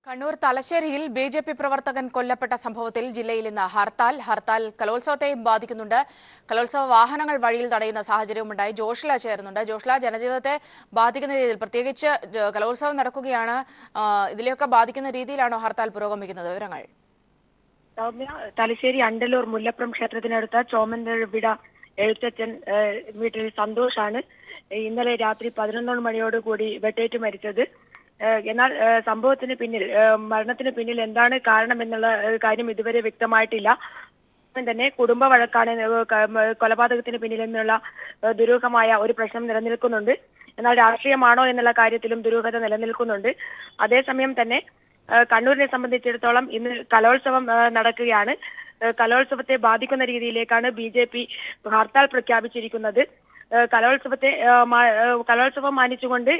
കണ്ണൂർ തലശ്ശേരിയിൽ ബി.ജെ.പി. പ്രവർത്തകൻ കൊല്ലപ്പെട്ട സംഭവത്തിൽ ജില്ലയിൽ ഇന്ന് ഹർത്താൽ കലോത്സവത്തെയും ബാധിക്കുന്നുണ്ട്. കലോത്സവ വാഹനങ്ങൾ വഴിയിൽ തടയുന്ന സാഹചര്യവുമുണ്ടായി. ജോഷ്ല ചേരുന്നുണ്ട്. ജോഷ്ല, ജനജീവിതത്തെ ബാധിക്കുന്ന രീതിയിൽ, പ്രത്യേകിച്ച് കലോത്സവം നടക്കുകയാണ്, ഇതിലെയൊക്കെ ബാധിക്കുന്ന രീതിയിലാണോ ഹർത്താൽ പുരോഗമിക്കുന്നത്? വിവരങ്ങൾ. സൗമ്യ, തലശ്ശേരി അണ്ടലൂർ മുല്ലപ്രം ക്ഷേത്രത്തിനടുത്ത ചോമന്തവിട എഴുത്തച്ഛൻ വീട്ടിൽ സന്തോഷാണ് ഇന്നലെ രാത്രി 11 മണിയോടുകൂടി വെട്ടേറ്റ് മരിച്ചത്. എന്നാൽ സംഭവത്തിന് പിന്നിൽ, മരണത്തിന് പിന്നിൽ എന്താണ് കാരണമെന്നുള്ള കാര്യം ഇതുവരെ വ്യക്തമായിട്ടില്ല. തന്നെ കുടുംബ വഴക്കാണ് കൊലപാതകത്തിന് പിന്നിൽ എന്നുള്ള ദുരൂഹമായ ഒരു പ്രശ്നം നിലനിൽക്കുന്നുണ്ട്. എന്നാൽ രാഷ്ട്രീയമാണോ എന്നുള്ള കാര്യത്തിലും ദുരൂഹത നിലനിൽക്കുന്നുണ്ട്. അതേസമയം തന്നെ കണ്ണൂരിനെ സംബന്ധിച്ചിടത്തോളം ഇന്ന് കലോത്സവം നടക്കുകയാണ്. കലോത്സവത്തെ ബാധിക്കുന്ന രീതിയിലേക്കാണ് ബി.ജെ.പി. ഹർത്താൽ പ്രഖ്യാപിച്ചിരിക്കുന്നത്. കലോത്സവം മാനിച്ചുകൊണ്ട്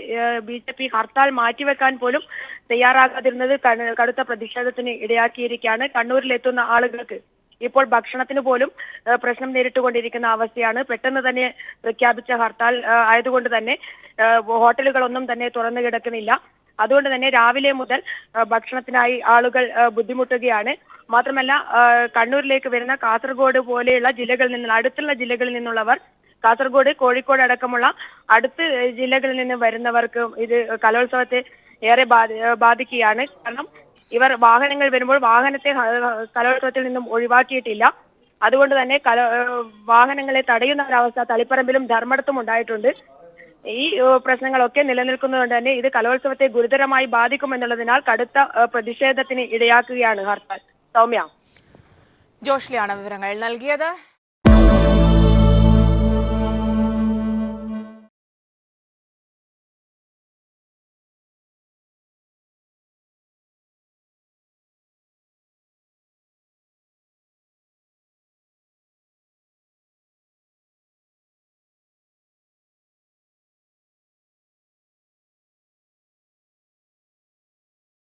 ബി.ജെ.പി. ഹർത്താൽ മാറ്റിവെക്കാൻ പോലും തയ്യാറാകാതിരുന്നത് കടുത്ത പ്രതിഷേധത്തിന് ഇടയാക്കിയിരിക്കുകയാണ്. കണ്ണൂരിലെത്തുന്ന ആളുകൾക്ക് ഇപ്പോൾ ഭക്ഷണത്തിന് പോലും പ്രശ്നം നേരിട്ടുകൊണ്ടിരിക്കുന്ന അവസ്ഥയാണ്. പെട്ടെന്ന് തന്നെ പ്രഖ്യാപിച്ച ഹർത്താൽ ആയതുകൊണ്ട് തന്നെ ഹോട്ടലുകളൊന്നും തന്നെ തുറന്നു കിടക്കുന്നില്ല. അതുകൊണ്ട് തന്നെ രാവിലെ മുതൽ ഭക്ഷണത്തിനായി ആളുകൾ ബുദ്ധിമുട്ടുകയാണ്. മാത്രമല്ല, കണ്ണൂരിലേക്ക് വരുന്ന കാസർഗോഡ് പോലെയുള്ള ജില്ലകളിൽ നിന്ന്, അടുത്തുള്ള ജില്ലകളിൽ നിന്നുള്ളവർ, കാസർഗോഡ്, കോഴിക്കോട് അടക്കമുള്ള അടുത്ത ജില്ലകളിൽ നിന്ന് വരുന്നവർക്ക് ഇത് കലോത്സവത്തെ ഏറെ ബാധിക്കുകയാണ്. കാരണം ഇവർ വാഹനങ്ങൾ വരുമ്പോൾ വാഹനത്തെ കലോത്സവത്തിൽ നിന്നും ഒഴിവാക്കിയിട്ടില്ല. അതുകൊണ്ട് തന്നെ വാഹനങ്ങളെ തടയുന്ന ഒരവസ്ഥ തളിപ്പറമ്പിലും ധർമ്മടത്തും ഉണ്ടായിട്ടുണ്ട്. ഈ പ്രശ്നങ്ങളൊക്കെ നിലനിൽക്കുന്നതുകൊണ്ട് തന്നെ ഇത് കലോത്സവത്തെ ഗുരുതരമായി ബാധിക്കുമെന്നുള്ളതിനാൽ കടുത്ത പ്രതിഷേധത്തിന് ഇടയാക്കുകയാണ് ഹർത്താൽ. സൗമ്യ. ജോഷ്ലിയാണ് വിവരങ്ങൾ നൽകിയത്.